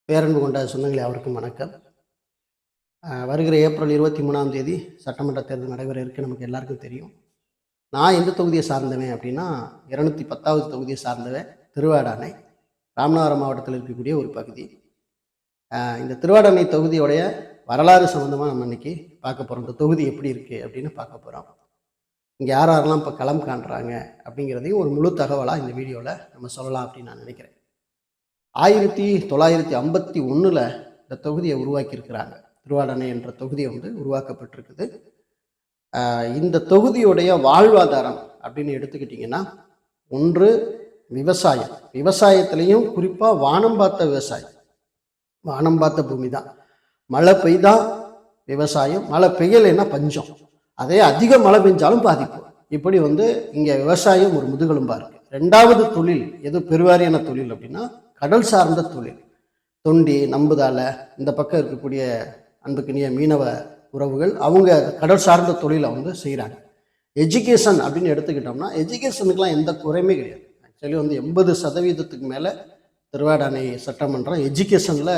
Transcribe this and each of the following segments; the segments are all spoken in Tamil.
பேரன்பு கொண்ட சொந்தங்களே, அவருக்கும் வணக்கம். வருகிற ஏப்ரல் 23ஆம் தேதி சட்டமன்ற தேர்தல் நடைபெற இருக்கு. நமக்கு எல்லாருக்கும் தெரியும். நான் எந்த தொகுதியை சார்ந்தவன் அப்படின்னா 210வது தொகுதியை சார்ந்தவன். திருவாடானை, ராமநாதபுரம் மாவட்டத்தில் இருக்கக்கூடிய ஒரு பகுதி. இந்த திருவாடானை தொகுதியோடைய வரலாறு சம்மந்தமாக நம்ம இன்னைக்கு பார்க்க போகிறோம். இந்த தொகுதி எப்படி இருக்குது அப்படின்னு பார்க்க போகிறோம். இங்கே யார் யாரெல்லாம் இப்போ களம் காண்றாங்க அப்படிங்கிறதையும் ஒரு முழு தகவலாக இந்த வீடியோவில் நம்ம சொல்லலாம் அப்படின்னு நான் நினைக்கிறேன். 1951 இந்த தொகுதியை உருவாக்கியிருக்கிறாங்க. திருவாடானை என்ற தொகுதியை உருவாக்கப்பட்டிருக்குது. இந்த தொகுதியுடைய வாழ்வாதாரம் அப்படின்னு எடுத்துக்கிட்டிங்கன்னா, ஒன்று விவசாயம். விவசாயத்திலையும் குறிப்பாக வானம் பார்த்த விவசாயம், வானம் பார்த்த பூமி தான். மழை பெய்தா விவசாயம், மழை பெய்யலைன்னா பஞ்சம். அதே அதிக மழை பெஞ்சாலும் பாதிப்பு. இப்படி இங்கே விவசாயம் ஒரு முதுகெலும்பாக இருக்குது. ரெண்டாவது தொழில் எது பெருவாரியான தொழில் அப்படின்னா கடல் சார்ந்த தொழில். தொண்டி, நம்புதால, இந்த பக்கம் இருக்கக்கூடிய அன்புக்கினிய மீனவ உறவுகள் அவங்க கடல் சார்ந்த தொழிலை செய்கிறாங்க. எஜுகேஷன் அப்படின்னு எடுத்துக்கிட்டோம்னா எஜுகேஷனுக்கெலாம் எந்த குறையுமே கிடையாது. ஆக்சுவலி 80% மேலே திருவாடானை சட்டமன்றம் எஜுகேஷனில்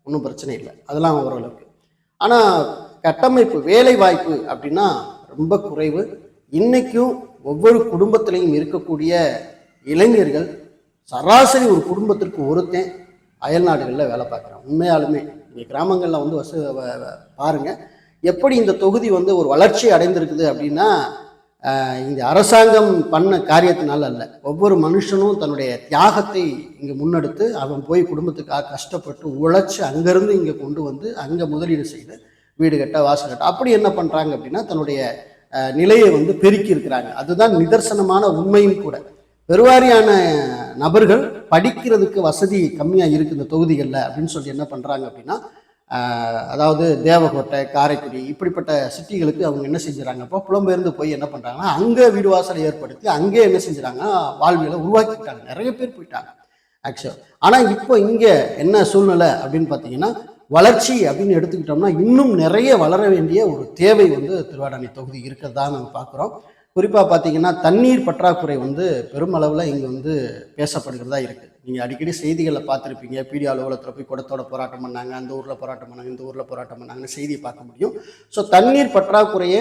ஒன்றும் பிரச்சனை இல்லை, அதெல்லாம் ஓரளவுக்கு. ஆனால் கட்டமைப்பு, வேலை வாய்ப்பு அப்படின்னா ரொம்ப குறைவு. இன்றைக்கும் ஒவ்வொரு குடும்பத்திலையும் இருக்கக்கூடிய இளைஞர்கள் சராசரி ஒரு குடும்பத்திற்கு ஒருத்தன் அயல் நாடுகளில் வேலை பார்க்குறான். உண்மையாலுமே நீங்கள் கிராமங்களில் பாருங்கள் எப்படி இந்த தொகுதி ஒரு வளர்ச்சி அடைந்திருக்குது அப்படின்னா, இந்த அரசாங்கம் பண்ண காரியத்தினால அல்ல, ஒவ்வொரு மனுஷனும் தன்னுடைய தியாகத்தை இங்கே முன்னெடுத்து அவன் போய் குடும்பத்துக்காக கஷ்டப்பட்டு உழைச்சி அங்கேருந்து இங்கே கொண்டு அங்கே முதலீடு செய்து வீடு கட்ட, வாசல் கட்ட, அப்படி என்ன பண்ணுறாங்க அப்படின்னா தன்னுடைய நிலையை பெருக்கி இருக்கிறாங்க. அதுதான் நிதர்சனமான உண்மையும் கூட. பெருவாரியான நபர்கள் படிக்கிறதுக்கு வசதி கம்மியாக இருக்குது இந்த தொகுதிகளில் அப்படின்னு சொல்லி என்ன பண்ணுறாங்க அப்படின்னா, அதாவது தேவகோட்டை, காரைக்குடி இப்படிப்பட்ட சிட்டிகளுக்கு அவங்க என்ன செஞ்சுறாங்க, அப்போ புலம்பெயர்ந்து போய் என்ன பண்ணுறாங்கன்னா அங்கே வீடு வாசலை ஏற்படுத்தி அங்கே என்ன செஞ்சுறாங்க, வாழ்வியலை உருவாக்கிட்டாங்க. நிறைய பேர் போயிட்டாங்க ஆக்சுவல். ஆனால் இப்போ இங்கே என்ன சூழ்நிலை அப்படின்னு பார்த்தீங்கன்னா, வளர்ச்சி அப்படின்னு எடுத்துக்கிட்டோம்னா இன்னும் நிறைய வளர வேண்டிய ஒரு தேவை திருவாடானை தொகுதி இருக்கிறதா நம்ம பார்க்குறோம். குறிப்பாக பார்த்தீங்கன்னா தண்ணீர் பற்றாக்குறை பெருமளவில் இங்கே பேசப்படுகிறதா இருக்குது. நீங்கள் அடிக்கடி செய்திகளில் பார்த்துருப்பீங்க. பிடி அலுவலகத்தில் போய் குடத்தோட போராட்டம் பண்ணாங்க, அந்த ஊரில் போராட்டம் பண்ணாங்க, இந்த ஊரில் போராட்டம் பண்ணாங்கன்னு செய்தியை பார்க்க முடியும். ஸோ தண்ணீர் பற்றாக்குறையை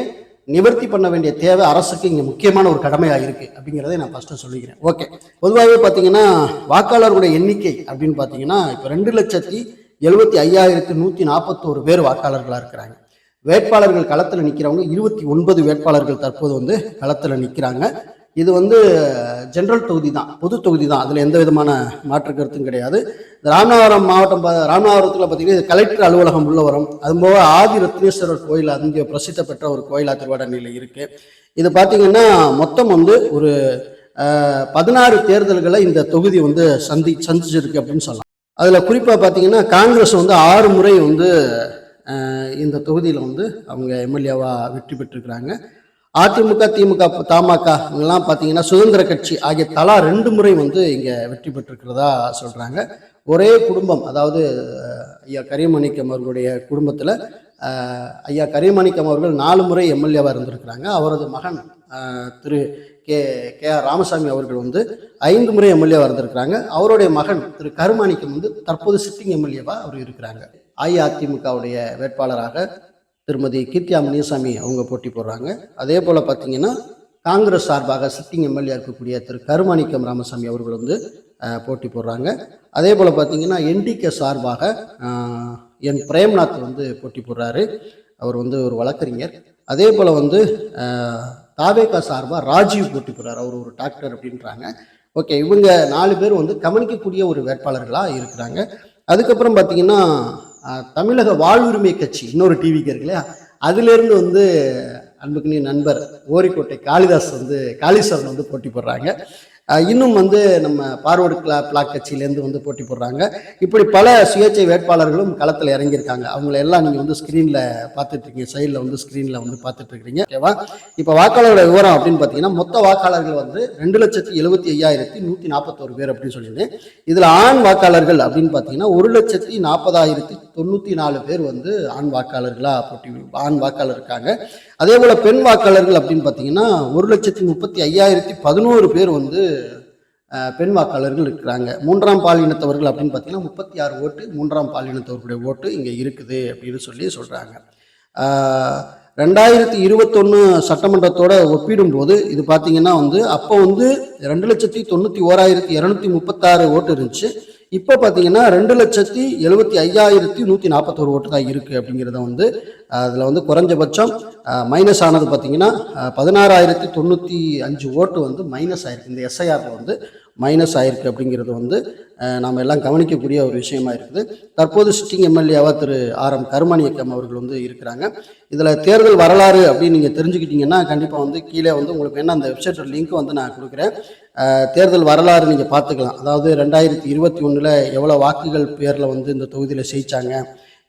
நிவர்த்தி பண்ண வேண்டிய தேவை அரசுக்கு இங்கே முக்கியமான ஒரு கடமையாக இருக்குது அப்படிங்கிறதை நான் ஃபஸ்ட்டு சொல்லிக்கிறேன். ஓகே, பொதுவாகவே பார்த்தீங்கன்னா வாக்காளர்களுடைய எண்ணிக்கை அப்படின்னு பார்த்தீங்கன்னா இப்போ 2,75,141 பேர் வாக்காளர்களாக இருக்கிறாங்க. வேட்பாளர்கள் களத்தில் நிற்கிறவங்க 29 வேட்பாளர்கள் தற்போது களத்தில் நிற்கிறாங்க. இது ஜென்ரல் தொகுதி தான், பொது தொகுதி தான், அதில் எந்த விதமான மாற்று கருத்தும் கிடையாது. ராமநாதபுரம் மாவட்டம், ராமநாதபுரத்தில் பார்த்தீங்கன்னா இது கலெக்டர் அலுவலகம் உள்ள வரும். அதுபோக ஆதி ரத்னேஸ்வரர் கோயில், அங்கே பிரசித்த பெற்ற ஒரு கோயிலாக திருவாடானையில் இருக்குது. இது பார்த்தீங்கன்னா மொத்தம் ஒரு 16 தேர்தல்களை இந்த தொகுதி சந்திச்சிருக்கு அப்படின்னு சொல்லலாம். அதில் குறிப்பாக பார்த்தீங்கன்னா காங்கிரஸ் 6 முறை இந்த தொகுதியில் அவங்க எம்எல்ஏவாக வெற்றி பெற்றிருக்கிறாங்க. அதிமுக, திமுக, தமாக இவங்கெல்லாம் பார்த்தீங்கன்னா சுதந்திர கட்சி ஆகிய தலா 2 முறை இங்கே வெற்றி பெற்றிருக்கிறதா சொல்கிறாங்க. ஒரே குடும்பம், அதாவது ஐயா கரியமாணிக்கம் அவர்களுடைய குடும்பத்தில் ஐயா கரியமாணிக்கம் அவர்கள் 4 முறை எம்எல்ஏவாக இருந்திருக்கிறாங்க. அவரது மகன் திரு கே.ஆர். ராமசாமி அவர்கள் 5 முறை எம்எல்ஏவாக இருந்திருக்கிறாங்க. அவருடைய மகன் திரு கருமாணிக்கம் தற்போது சிட்டிங் எம்எல்ஏவாக அவர் இருக்கிறாங்க. அஇஅதிமுகவுடைய வேட்பாளராக திருமதி கீர்த்தியா முனியசாமி அவங்க போட்டி போடுறாங்க. அதே போல் பார்த்தீங்கன்னா காங்கிரஸ் சார்பாக சிட்டிங் எம்எல்ஏ இருக்கக்கூடிய திரு கருமாணிக்கம் ராமசாமி அவர்கள் போட்டி போடுறாங்க. அதே போல் பார்த்தீங்கன்னா என்டிகே சார்பாக என் பிரேம்நாத் போட்டி போடுறாரு. அவர் ஒரு வழக்கறிஞர். அதே போல் தாவேகா சார்பாக ராஜீவ் போட்டி போடுறாரு, அவர் ஒரு டாக்டர் அப்படின்றாங்க. ஓகே, இவங்க 4 பேர் கவனிக்கக்கூடிய ஒரு வேட்பாளர்களாக இருக்கிறாங்க. அதுக்கப்புறம் பார்த்தீங்கன்னா தமிழக வாழ்வுரிமை கட்சி, இன்னொரு டிவிக்கு இருக்கு இல்லையா, அதுலேருந்து அன்புக்குனி நண்பர் ஓரிக்கோட்டை காளீஸ்வரன் போட்டி போடுறாங்க. இன்னும் நம்ம பார்வர்டு பிளாக் கட்சியிலேருந்து போட்டி போடுறாங்க. இப்படி பல சுயேட்சை வேட்பாளர்களும் களத்தில் இறங்கியிருக்காங்க. அவங்கள எல்லாம் நீங்கள் ஸ்க்ரீனில் பார்த்துட்ருக்கீங்க, சைடில் ஸ்க்ரீனில் பார்த்துட்ருக்கிறீங்க. ஓகேவா? இப்போ வாக்காளர்களோட விவரம் அப்படின்னு பார்த்தீங்கன்னா மொத்த வாக்காளர்கள் 2,75,141 பேர் அப்படின்னு சொல்லியிருந்தேன். இதில் ஆண் வாக்காளர்கள் அப்படின்னு பார்த்தீங்கன்னா 1,40,094 பேர் ஆண் வாக்காளர்களாக ஆண் வாக்காளர் இருக்காங்க. அதே போல் பெண் வாக்காளர்கள் அப்படின்னு பார்த்தீங்கன்னா 1,35,011 பேர் பெண் வாக்காளர்கள் இருக்கிறாங்க. 3ஆம் பாலினத்தவர்கள் அப்படின்னு பார்த்தீங்கன்னா 36 ஓட்டு 3ஆம் பாலினத்தவர்களுடைய ஓட்டு இங்கே இருக்குது அப்படின்னு சொல்கிறாங்க. 2021 சட்டமன்றத்தோட ஒப்பிடும்போது இது பார்த்தீங்கன்னா அப்போ 2,91,236 ஓட்டு இருந்துச்சு. இப்போ பார்த்தீங்கன்னா 2,75,141 ஓட்டு தான் இருக்குது அப்படிங்கிறத அதில் குறைஞ்சபட்சம் மைனஸ் ஆனது பார்த்தீங்கன்னா 16,095 ஓட்டு மைனஸ் ஆயிருக்கு. இந்த எஸ்ஐஆரில் மைனஸ் ஆயிருக்கு அப்படிங்கிறது நாம் எல்லாம் கவனிக்கக்கூடிய ஒரு விஷயமா இருக்குது. தற்போது சிட்டிங் எம்எல்ஏவாக திரு ஆர்.எம். கருமாணியக்கம் அவர்கள் இருக்கிறாங்க. இதில் தேர்தல் வரலாறு அப்படின்னு நீங்கள் தெரிஞ்சுக்கிட்டீங்கன்னா கண்டிப்பாக கீழே உங்களுக்கு என்ன அந்த வெப்சைட்டோட லிங்க் நான் கொடுக்குறேன். தேர்தல் வரலாறு நீங்கள் பார்த்துக்கலாம். அதாவது 2021 எவ்வளோ வாக்குகள் பேரில் இந்த தொகுதியில் ஜெயிச்சாங்க,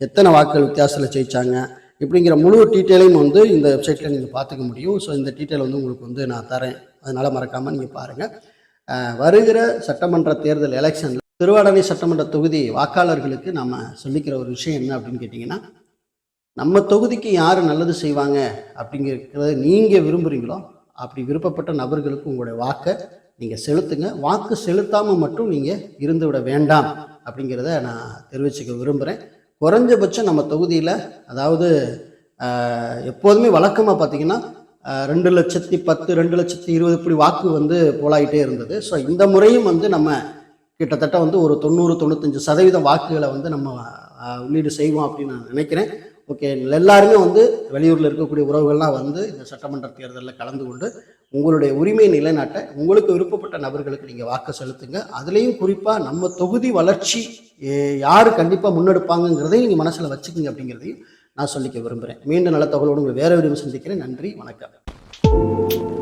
எத்தனை வாக்குகள் வித்தியாசத்தில் ஜெயிச்சாங்க இப்படிங்கிற முழு டீட்டெயிலையும் இந்த வெப்சைட்டில் நீங்கள் பார்த்துக்க முடியும். ஸோ இந்த டீட்டெயில் உங்களுக்கு நான் தரேன். அதனால் மறக்காமல் நீங்கள் பாருங்கள். வருகிற சட்டமன்ற தேர்தல் எலெக்ஷனில் திருவாடானை சட்டமன்ற தொகுதி வாக்காளர்களுக்கு நம்ம சொல்லிக்கிற ஒரு விஷயம் என்ன அப்படின்னு கேட்டிங்கன்னா, நம்ம தொகுதிக்கு யார் நல்லது செய்வாங்க அப்படிங்கிறத நீங்கள் விரும்புகிறீங்களோ அப்படி விருப்பப்பட்ட நபர்களுக்கு உங்களுடைய வாக்கை நீங்கள் செலுத்துங்க. வாக்கு செலுத்தாமல் மட்டும் நீங்கள் இருந்து விட வேண்டாம் அப்படிங்கிறத நான் தெரிவிச்சுக்க விரும்புகிறேன். குறைஞ்சபட்சம் நம்ம தொகுதியில் அதாவது எப்போதுமே வழக்கமாக பார்த்திங்கன்னா 2,10,000 2,20,000 இப்படி வாக்கு போலாயிட்டே இருந்தது. ஸோ இந்த முறையும் நம்ம கிட்டத்தட்ட ஒரு 90-95% வாக்குகளை நம்ம உள்ளீடு செய்வோம் அப்படின்னு நான் நினைக்கிறேன். ஓகே, எல்லாருமே வெளியூரில் இருக்கக்கூடிய உறவுகள்லாம் இந்த சட்டமன்ற தேர்தலில் கலந்து கொண்டு உங்களுடைய உரிமை நிலைநாட்ட உங்களுக்கு விருப்பப்பட்ட நபர்களுக்கு நீங்கள் வாக்கு செலுத்துங்க. அதுலேயும் குறிப்பாக நம்ம தொகுதி வளர்ச்சி யார் கண்டிப்பாக முன்னெடுப்பாங்கங்கிறதையும் நீங்கள் மனசில் வச்சுக்கோங்க அப்படிங்கிறதையும் நான் சொல்லிக்க விரும்புகிறேன். மீண்டும் நல்ல தகவலோடு உங்களை வேற ஒரு சந்திக்கிறேன். நன்றி, வணக்கம்.